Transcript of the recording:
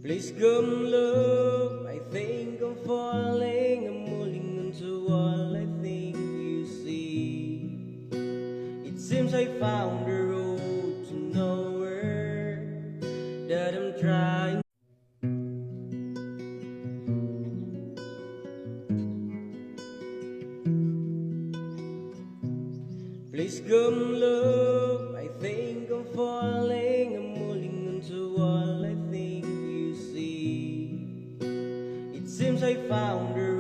Please come love, I think I'm falling, I'm holding on to all I think you see. It seems I found the road to nowhere that I'm trying. Please come love, I think I'm falling, I'm holding on to all I think you see. It seems I found the